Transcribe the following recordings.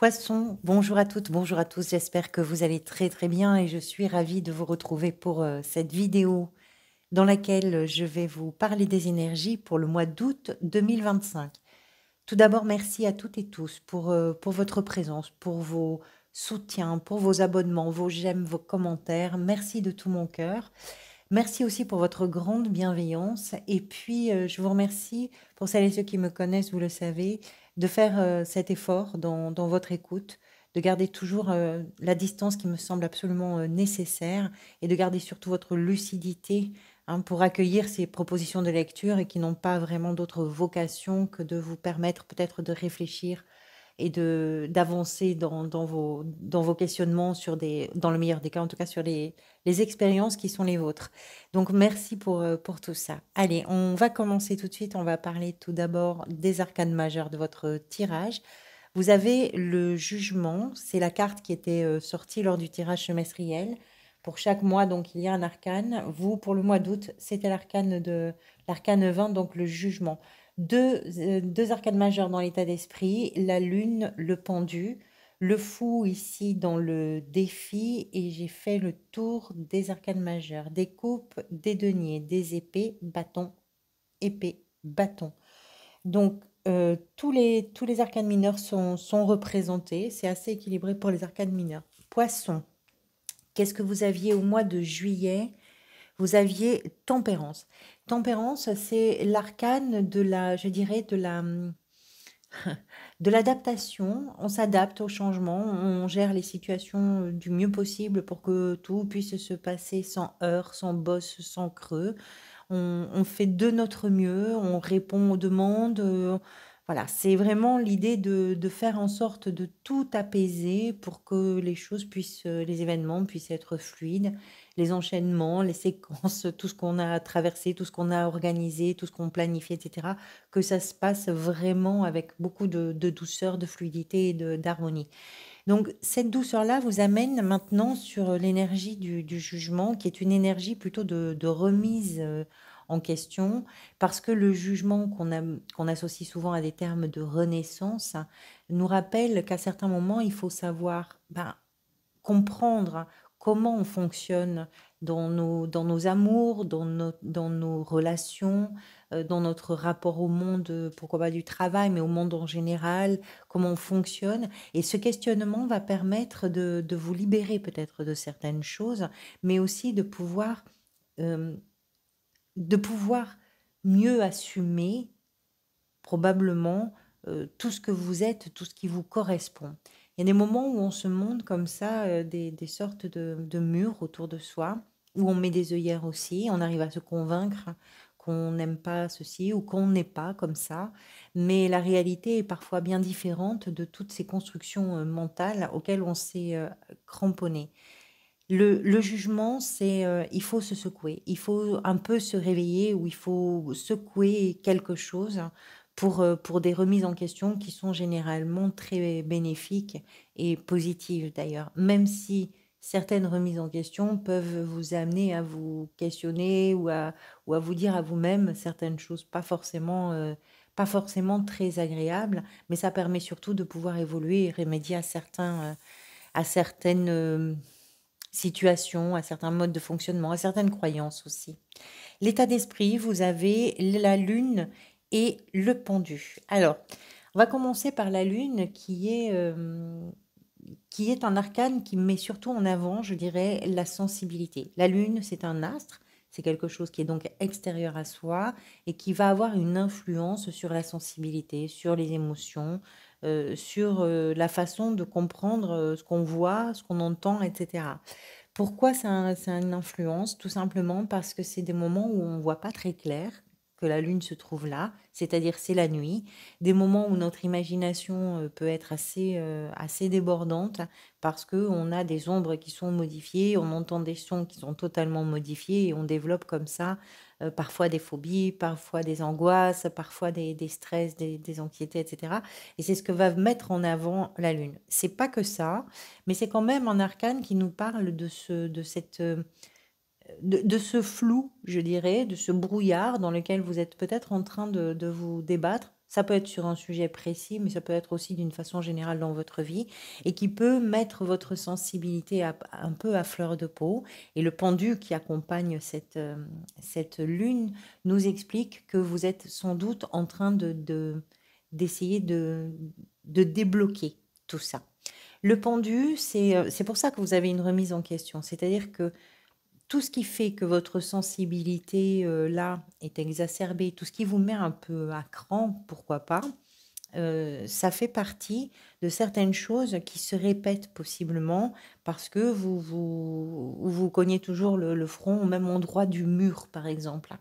Poisson, bonjour à toutes, bonjour à tous, j'espère que vous allez très très bien et je suis ravie de vous retrouver pour cette vidéo dans laquelle je vais vous parler des énergies pour le mois d'août 2025. Tout d'abord, merci à toutes et tous pour votre présence, pour vos soutiens, pour vos abonnements, vos j'aime, vos commentaires. Merci de tout mon cœur. Merci aussi pour votre grande bienveillance. Et puis, je vous remercie pour celles et ceux qui me connaissent, vous le savez, de faire cet effort dans votre écoute, de garder toujours la distance qui me semble absolument nécessaire et de garder surtout votre lucidité pour accueillir ces propositions de lecture et qui n'ont pas vraiment d'autre vocation que de vous permettre peut-être de réfléchir et d'avancer dans vos questionnements sur dans le meilleur des cas, en tout cas sur les expériences qui sont les vôtres. Donc merci pour tout ça. Allez, on va commencer tout de suite. On va parler tout d'abord des arcanes majeures de votre tirage. Vous avez le jugement, c'est la carte qui était sortie lors du tirage semestriel. Pour chaque mois, donc, il y a un arcane. Vous, pour le mois d'août, c'était l'arcane 20, donc le jugement. Deux arcanes majeures dans l'état d'esprit, la lune, le pendu, le fou ici dans le défi, et j'ai fait le tour des arcanes majeures, des coupes, des deniers, des épées, bâton, épée, bâton. Donc, tous les arcanes mineurs sont représentés, c'est assez équilibré pour les arcanes mineurs. Poisson, qu'est-ce que vous aviez au mois de juillet? Vous aviez tempérance. Tempérance, c'est l'arcane de la, je dirais, de l'adaptation. On s'adapte au changement, on gère les situations du mieux possible pour que tout puisse se passer sans heurts, sans bosses, sans creux. On fait de notre mieux, on répond aux demandes. Voilà, c'est vraiment l'idée de faire en sorte de tout apaiser pour que les choses puissent, les événements puissent être fluides, les enchaînements, les séquences, tout ce qu'on a traversé, tout ce qu'on a organisé, tout ce qu'on planifie, etc., que ça se passe vraiment avec beaucoup de douceur, de fluidité et d'harmonie. Donc, cette douceur-là vous amène maintenant sur l'énergie du jugement, qui est une énergie plutôt de remise en question, parce que le jugement qu'on associe souvent à des termes de renaissance nous rappelle qu'à certains moments, il faut savoir comprendre comment on fonctionne dans nos amours, dans nos relations, dans notre rapport au monde, pourquoi pas du travail, mais au monde en général, comment on fonctionne. Et ce questionnement va permettre de vous libérer peut-être de certaines choses, mais aussi euh, de pouvoir mieux assumer probablement tout ce que vous êtes, tout ce qui vous correspond. Il y a des moments où on se monte comme ça des sortes de murs autour de soi, où on met des œillères aussi, on arrive à se convaincre qu'on n'aime pas ceci ou qu'on n'est pas comme ça, mais la réalité est parfois bien différente de toutes ces constructions mentales auxquelles on s'est cramponné. Le jugement, c'est il faut se secouer, il faut un peu se réveiller ou il faut secouer quelque chose pour des remises en question qui sont généralement très bénéfiques et positives d'ailleurs. Même si certaines remises en question peuvent vous amener à vous questionner ou à vous dire à vous-même certaines choses pas forcément très agréables, mais ça permet surtout de pouvoir évoluer et remédier à certaines situations, à certains modes de fonctionnement, à certaines croyances aussi. L'état d'esprit, vous avez la lune et le pendu. Alors, on va commencer par la lune qui est un arcane qui met surtout en avant, je dirais, la sensibilité. La lune, c'est un astre, c'est quelque chose qui est donc extérieur à soi et qui va avoir une influence sur la sensibilité, sur les émotions, sur la façon de comprendre ce qu'on voit, ce qu'on entend, etc. Pourquoi ça a une influence? Tout simplement parce que c'est des moments où on ne voit pas très clair que la lune se trouve là, c'est-à-dire c'est la nuit, des moments où notre imagination peut être assez débordante parce qu'on a des ombres qui sont modifiées, on entend des sons qui sont totalement modifiés et on développe comme ça parfois des phobies, parfois des angoisses, parfois des stress, des anxiétés, etc. Et c'est ce que va mettre en avant la lune. C'est pas que ça, mais c'est quand même un arcane qui nous parle de ce flou, je dirais, de ce brouillard dans lequel vous êtes peut-être en train de vous débattre, Ça peut être sur un sujet précis, mais ça peut être aussi d'une façon générale dans votre vie et qui peut mettre votre sensibilité un peu à fleur de peau. Et le pendu qui accompagne cette lune nous explique que vous êtes sans doute en train d'essayer de débloquer tout ça. Le pendu, c'est pour ça que vous avez une remise en question. C'est-à-dire que tout ce qui fait que votre sensibilité, là, est exacerbée, tout ce qui vous met un peu à cran, pourquoi pas, ça fait partie de certaines choses qui se répètent possiblement parce que vous cognez toujours le front au même endroit du mur, par exemple.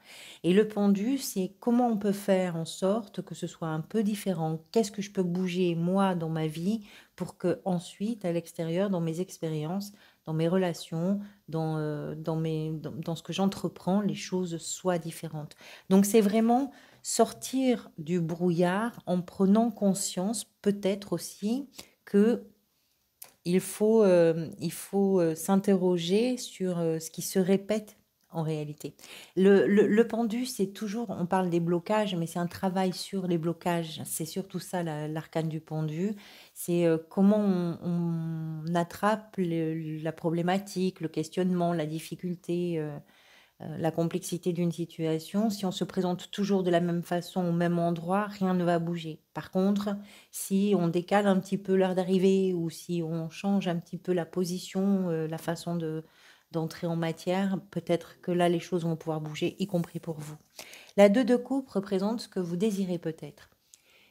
Et le pendu, c'est comment on peut faire en sorte que ce soit un peu différent. Qu'est-ce que je peux bouger, moi, dans ma vie, pour que ensuite, à l'extérieur, dans mes expériences, dans mes relations, dans ce que j'entreprends, les choses soient différentes. Donc c'est vraiment sortir du brouillard en prenant conscience peut-être aussi que il faut s'interroger sur ce qui se répète en réalité. Le pendu, c'est toujours, on parle des blocages, mais c'est un travail sur les blocages. C'est surtout ça l'arcane du pendu. C'est comment on attrape la problématique, le questionnement, la difficulté. La complexité d'une situation, si on se présente toujours de la même façon au même endroit, rien ne va bouger. Par contre, si on décale un petit peu l'heure d'arrivée ou si on change un petit peu la position, la façon d'entrer en matière, peut-être que là, les choses vont pouvoir bouger, y compris pour vous. La 2 de coupe représente ce que vous désirez peut-être.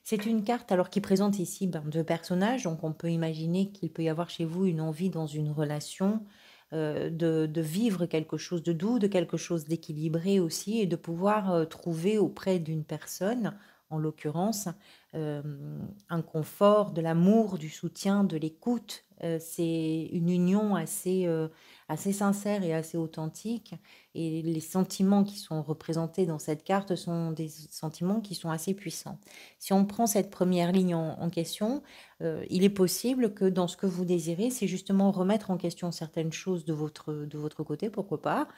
C'est une carte alors qui présente ici deux personnages, donc on peut imaginer qu'il peut y avoir chez vous une envie dans une relation de vivre quelque chose de doux, de quelque chose d'équilibré aussi, et de pouvoir trouver auprès d'une personne, en l'occurrence, euh, un confort, de l'amour, du soutien, de l'écoute. C'est une union assez sincère et assez authentique. Et les sentiments qui sont représentés dans cette carte sont des sentiments qui sont assez puissants. Si on prend cette première ligne en question, il est possible que dans ce que vous désirez, c'est justement remettre en question certaines choses de votre côté, pourquoi pas,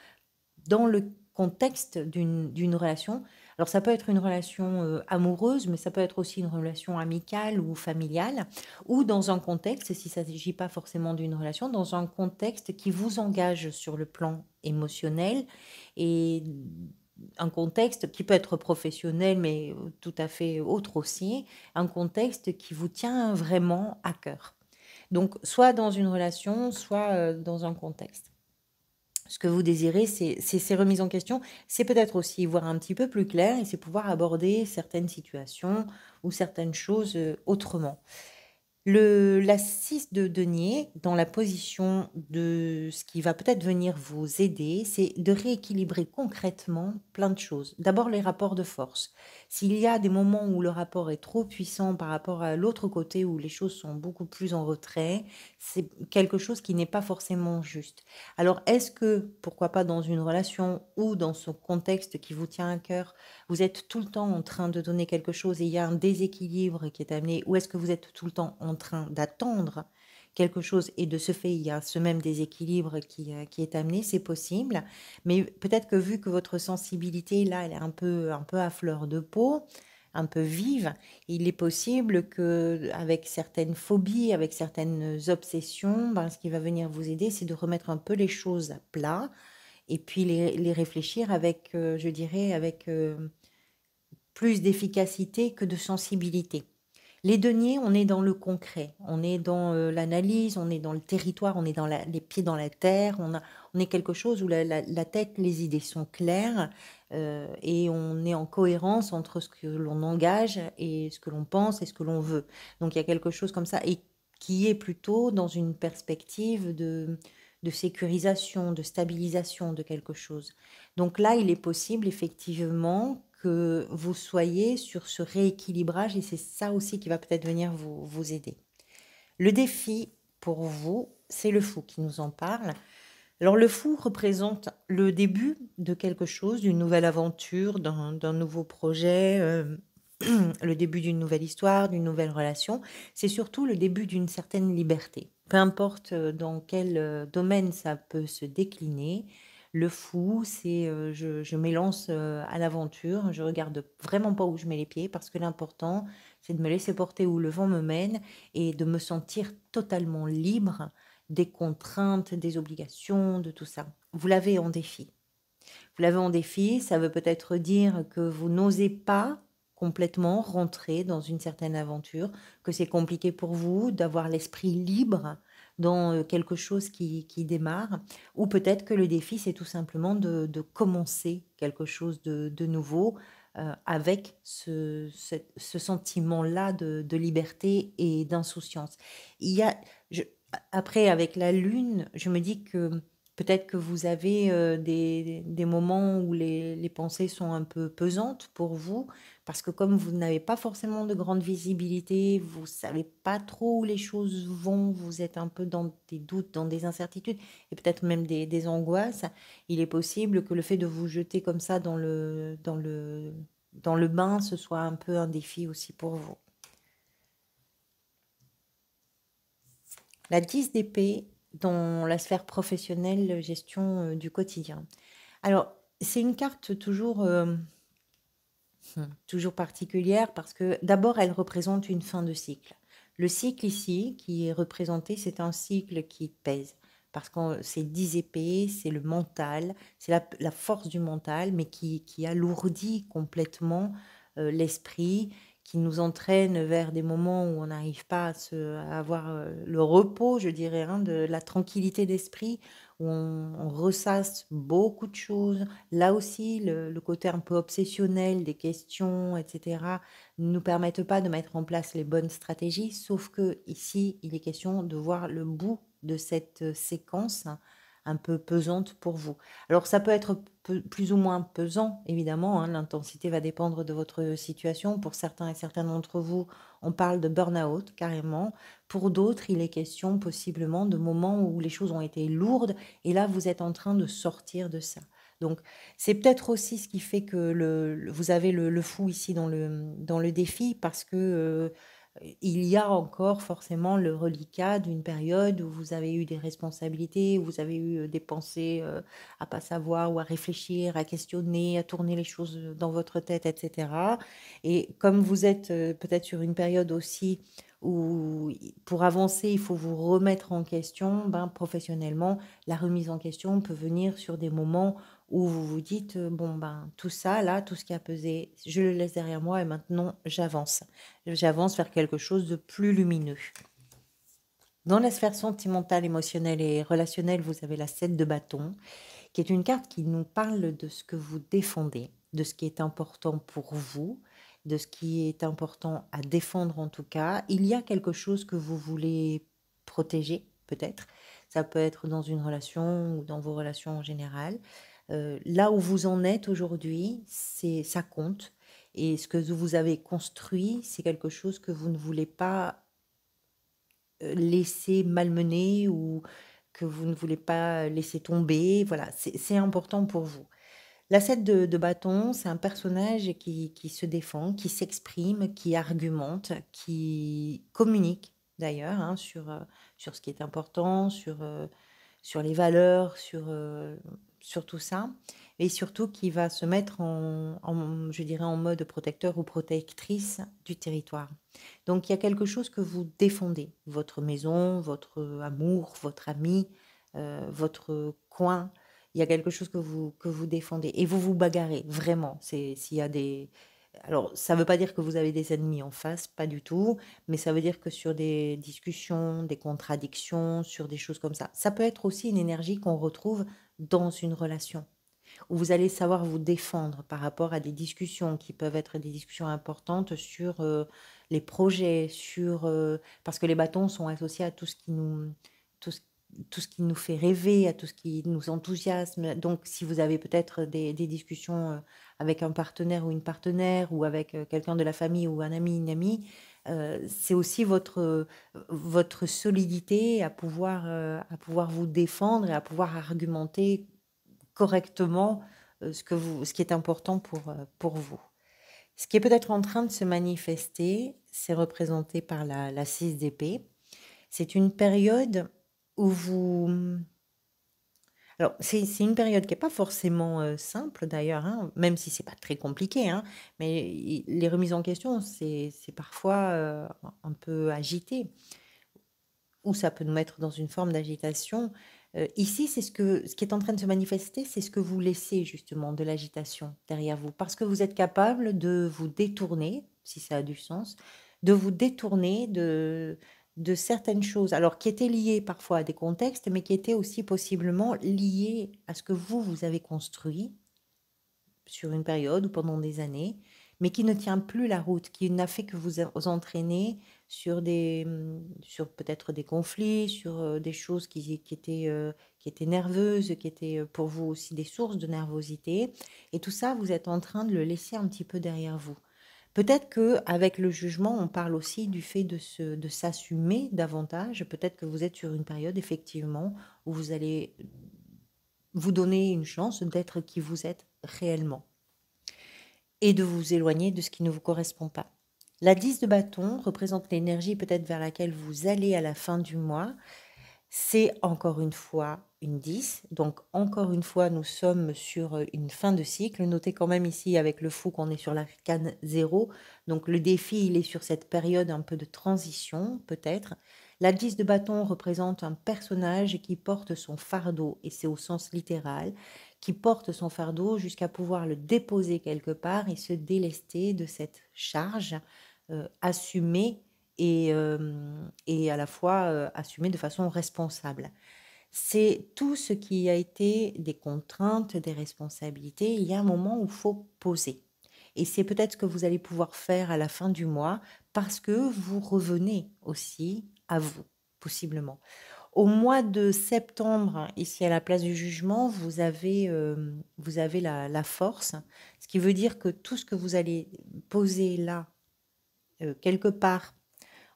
dans le contexte d'une relation. Alors ça peut être une relation amoureuse, mais ça peut être aussi une relation amicale ou familiale, ou dans un contexte, si ça ne s'agit pas forcément d'une relation, dans un contexte qui vous engage sur le plan émotionnel et un contexte qui peut être professionnel, mais tout à fait autre aussi, un contexte qui vous tient vraiment à cœur. Donc, soit dans une relation, soit dans un contexte. Ce que vous désirez, c'est ces remises en question. C'est peut-être aussi voir un petit peu plus clair et c'est pouvoir aborder certaines situations ou certaines choses autrement. La 6 de denier, dans la position de ce qui va peut-être venir vous aider, c'est de rééquilibrer concrètement plein de choses. D'abord, les rapports de force. S'il y a des moments où le rapport est trop puissant par rapport à l'autre côté, où les choses sont beaucoup plus en retrait, c'est quelque chose qui n'est pas forcément juste. Alors, est-ce que, pourquoi pas dans une relation ou dans ce contexte qui vous tient à cœur, vous êtes tout le temps en train de donner quelque chose et il y a un déséquilibre qui est amené, ou est-ce que vous êtes tout le temps en train d'attendre quelque chose et de ce fait, il y a ce même déséquilibre qui est amené, c'est possible. Mais peut-être que vu que votre sensibilité, là, elle est un peu à fleur de peau, un peu vive, il est possible que avec certaines phobies, avec certaines obsessions, ben, ce qui va venir vous aider, c'est de remettre un peu les choses à plat et puis les réfléchir avec, je dirais, avec plus d'efficacité que de sensibilité. Les deniers, on est dans le concret, on est dans l'analyse, on est dans le territoire, on est dans les pieds dans la terre, on est quelque chose où la tête, les idées sont claires et on est en cohérence entre ce que l'on engage et ce que l'on pense et ce que l'on veut. Donc il y a quelque chose comme ça et qui est plutôt dans une perspective de sécurisation, de stabilisation de quelque chose. Donc là, il est possible effectivement que vous soyez sur ce rééquilibrage et c'est ça aussi qui va peut-être venir vous aider. Le défi pour vous, c'est le fou qui nous en parle. Alors le fou représente le début de quelque chose, d'une nouvelle aventure, d'un nouveau projet, le début d'une nouvelle histoire, d'une nouvelle relation. C'est surtout le début d'une certaine liberté. Peu importe dans quel domaine ça peut se décliner, Le fou, c'est, je m'élance, à l'aventure, je regarde vraiment pas où je mets les pieds parce que l'important, c'est de me laisser porter où le vent me mène et de me sentir totalement libre des contraintes, des obligations, de tout ça. Vous l'avez en défi. Vous l'avez en défi, ça veut peut-être dire que vous n'osez pas complètement rentrer dans une certaine aventure, que c'est compliqué pour vous d'avoir l'esprit libre dans quelque chose qui démarre, ou peut-être que le défi, c'est tout simplement de commencer quelque chose de nouveau avec ce sentiment-là de liberté et d'insouciance. Il y a, je- Après, avec la lune, je me dis que peut-être que vous avez des moments où les pensées sont un peu pesantes pour vous, parce que comme vous n'avez pas forcément de grande visibilité, vous savez pas trop où les choses vont, vous êtes un peu dans des doutes, dans des incertitudes, et peut-être même des angoisses. Il est possible que le fait de vous jeter comme ça dans le bain, ce soit un peu un défi aussi pour vous. La 10 d'épée dans la sphère professionnelle, gestion du quotidien. Alors, c'est une carte toujours particulière parce que d'abord, elle représente une fin de cycle. Le cycle ici, qui est représenté, c'est un cycle qui pèse. Parce que c'est 10 épées, c'est le mental, c'est la force du mental, mais qui alourdit complètement l'esprit, qui nous entraîne vers des moments où on n'arrive pas à avoir le repos, je dirais, hein, de la tranquillité d'esprit, où on ressasse beaucoup de choses. Là aussi, le côté un peu obsessionnel des questions, etc., ne nous permettent pas de mettre en place les bonnes stratégies, sauf que ici, il est question de voir le bout de cette séquence un peu pesante pour vous. Alors, ça peut être plus ou moins pesant, évidemment, hein, l'intensité va dépendre de votre situation. Pour certains et certaines d'entre vous, on parle de burn-out carrément. Pour d'autres, il est question possiblement de moments où les choses ont été lourdes et là, vous êtes en train de sortir de ça. Donc, c'est peut-être aussi ce qui fait que vous avez le fou ici dans le défi, parce que il y a encore forcément le reliquat d'une période où vous avez eu des responsabilités, où vous avez eu des pensées à pas savoir ou à réfléchir, à questionner, à tourner les choses dans votre tête, etc. Et comme vous êtes peut-être sur une période aussi où pour avancer, il faut vous remettre en question, ben, professionnellement, la remise en question peut venir sur des moments où vous vous dites, bon, ben, tout ça, là, tout ce qui a pesé, je le laisse derrière moi et maintenant, j'avance. J'avance vers quelque chose de plus lumineux. Dans la sphère sentimentale, émotionnelle et relationnelle, vous avez la 7 de bâton, qui est une carte qui nous parle de ce que vous défendez, de ce qui est important pour vous, de ce qui est important à défendre en tout cas. Il y a quelque chose que vous voulez protéger, peut-être. Ça peut être dans une relation ou dans vos relations en général. Là où vous en êtes aujourd'hui, ça compte. Et ce que vous avez construit, c'est quelque chose que vous ne voulez pas laisser malmener ou que vous ne voulez pas laisser tomber. Voilà, c'est important pour vous. La 7 de bâton, c'est un personnage qui se défend, qui s'exprime, qui argumente, qui communique d'ailleurs, hein, sur ce qui est important, sur les valeurs, sur tout ça, et surtout qui va se mettre je dirais, en mode protecteur ou protectrice du territoire. Donc il y a quelque chose que vous défendez, votre maison, votre amour, votre ami, votre coin. Il y a quelque chose que vous défendez et vous vous bagarrez vraiment. S'il y a des... Alors, ça ne veut pas dire que vous avez des ennemis en face, pas du tout, mais ça veut dire que sur des discussions, des contradictions, sur des choses comme ça peut être aussi une énergie qu'on retrouve dans une relation, où vous allez savoir vous défendre par rapport à des discussions qui peuvent être des discussions importantes sur les projets, parce que les bâtons sont associés à tout ce, tout ce qui nous fait rêver, à tout ce qui nous enthousiasme. Donc, si vous avez peut-être des discussions avec un partenaire ou une partenaire, ou avec quelqu'un de la famille ou un ami, une amie, c'est aussi votre solidité à pouvoir vous défendre et à pouvoir argumenter correctement ce qui est important pour vous. Ce qui est peut-être en train de se manifester, c'est représenté par la 6 d'épée. C'est une période où vous... Alors, c'est une période qui est pas forcément, simple d'ailleurs, hein, même si c'est pas très compliqué, hein, mais i les remises en question, c'est parfois, un peu agité ou ça peut nous mettre dans une forme d'agitation. Ici, c'est ce qui est en train de se manifester, c'est ce que vous laissez justement de l'agitation derrière vous. Parce que vous êtes capable de vous détourner, si ça a du sens, de vous détourner de certaines choses, alors qui étaient liées parfois à des contextes, mais qui étaient aussi possiblement liées à ce que vous avez construit sur une période ou pendant des années, mais qui ne tient plus la route, qui n'a fait que vous entraîner sur sur peut-être des conflits, sur, des choses qui étaient nerveuses, qui étaient, pour vous aussi des sources de nervosité et tout ça, vous êtes en train de le laisser un petit peu derrière vous. Peut-être que avec le jugement, on parle aussi du fait de s'assumer davantage. Peut-être que vous êtes sur une période effectivement où vous allez vous donner une chance d'être qui vous êtes réellement et de vous éloigner de ce qui ne vous correspond pas. La 10 de bâton représente l'énergie peut-être vers laquelle vous allez à la fin du mois. C'est encore une fois une 10. Donc encore une fois, nous sommes sur une fin de cycle. Notez quand même ici avec le fou qu'on est sur l'arcane 0. Donc le défi, il est sur cette période un peu de transition peut-être. La 10 de bâton représente un personnage qui porte son fardeau, et c'est au sens littéral, qui porte son fardeau jusqu'à pouvoir le déposer quelque part et se délester de cette charge assumée et à la fois assumée de façon responsable. C'est tout ce qui a été des contraintes, des responsabilités. Il y a un moment où il faut poser. Et c'est peut-être ce que vous allez pouvoir faire à la fin du mois parce que vous revenez aussi à vous, possiblement. Au mois de septembre, ici à la place du jugement, vous avez la force, ce qui veut dire que tout ce que vous allez poser là, quelque part,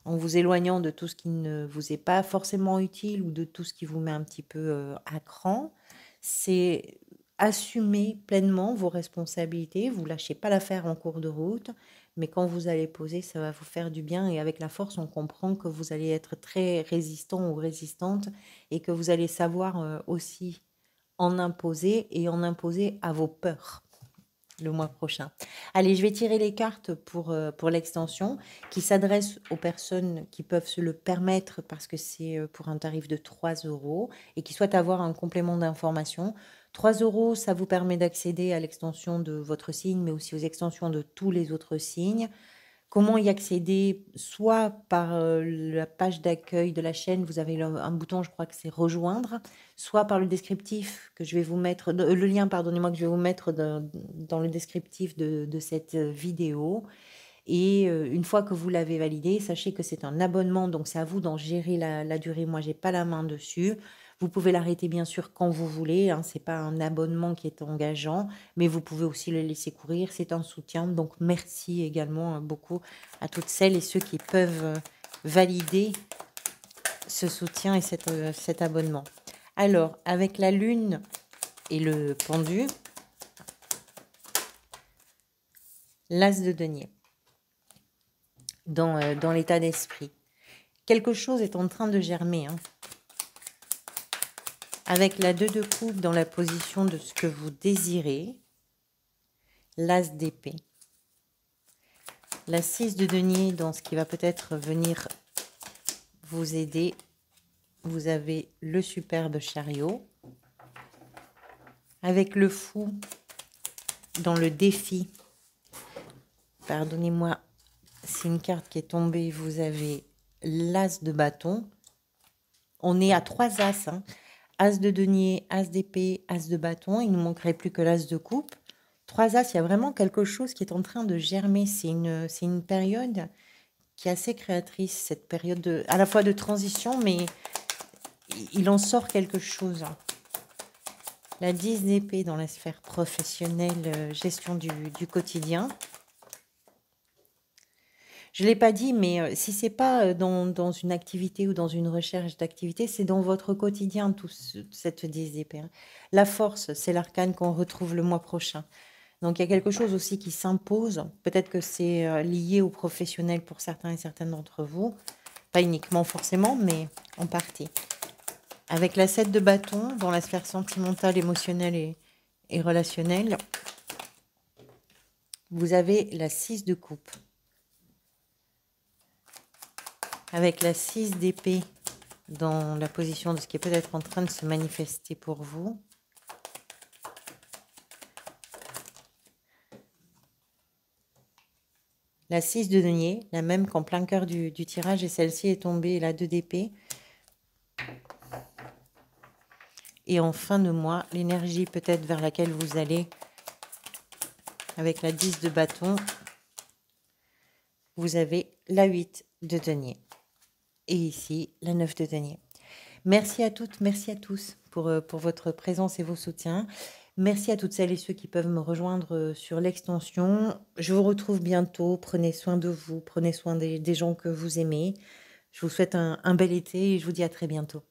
en vous éloignant de tout ce qui ne vous est pas forcément utile ou de tout ce qui vous met un petit peu à cran, c'est assumer pleinement vos responsabilités. Vous lâchez pas l'affaire en cours de route, mais quand vous allez poser, ça va vous faire du bien. Et avec la force, on comprend que vous allez être très résistant ou résistante et que vous allez savoir aussi en imposer et en imposer à vos peurs le mois prochain. Allez, je vais tirer les cartes pour l'extension qui s'adresse aux personnes qui peuvent se le permettre parce que c'est pour un tarif de 3 euros et qui souhaitent avoir un complément d'information. 3 euros, ça vous permet d'accéder à l'extension de votre signe, mais aussi aux extensions de tous les autres signes. Comment y accéder? Soit par la page d'accueil de la chaîne, vous avez un bouton, je crois que c'est rejoindre, soit par le descriptif que je vais vous mettre, le lien, pardonnez-moi, que je vais vous mettre dans le descriptif de cette vidéo. Et une fois que vous l'avez validé, sachez que c'est un abonnement, donc c'est à vous d'en gérer la durée. Moi, j'ai pas la main dessus. Vous pouvez l'arrêter bien sûr quand vous voulez, hein, c'est pas un abonnement qui est engageant, mais vous pouvez aussi le laisser courir, c'est un soutien. Donc merci également beaucoup à toutes celles et ceux qui peuvent valider ce soutien et cet abonnement. Alors, avec la lune et le pendu, l'as de denier dans l'état d'esprit. Quelque chose est en train de germer, hein. Avec la 2 de coupe dans la position de ce que vous désirez, l'as d'épée, la 6 de denier dans ce qui va peut-être venir vous aider, vous avez le superbe chariot, avec le fou dans le défi, pardonnez-moi, c'est une carte qui est tombée, vous avez l'as de bâton, on est à 3 as, hein. As de denier, as d'épée, as de bâton, il ne manquerait plus que l'as de coupe. 3 as, il y a vraiment quelque chose qui est en train de germer. C'est une période qui est assez créatrice, cette période à la fois de transition, mais il en sort quelque chose. La 10 d'épée dans la sphère professionnelle, gestion du quotidien. Je ne l'ai pas dit, mais si ce n'est pas dans une activité ou dans une recherche d'activité, c'est dans votre quotidien, cette 10 d'épée. Hein. La force, c'est l'arcane qu'on retrouve le mois prochain. Donc, il y a quelque chose aussi qui s'impose. Peut-être que c'est lié au professionnel pour certains et certaines d'entre vous. Pas uniquement forcément, mais en partie. Avec la 7 de bâton, dans la sphère sentimentale, émotionnelle et relationnelle, vous avez la 6 de coupe. Avec la 6 d'épée, dans la position de ce qui est peut-être en train de se manifester pour vous. La 6 de denier, la même qu'en plein cœur du tirage, et celle-ci est tombée, la 2 d'épée. Et en fin de mois, l'énergie peut-être vers laquelle vous allez, avec la 10 de bâton, vous avez la 8 de denier. Et ici, la 9 de denier. Merci à toutes, merci à tous pour votre présence et vos soutiens. Merci à toutes celles et ceux qui peuvent me rejoindre sur l'extension. Je vous retrouve bientôt. Prenez soin de vous, prenez soin des gens que vous aimez. Je vous souhaite un bel été et je vous dis à très bientôt.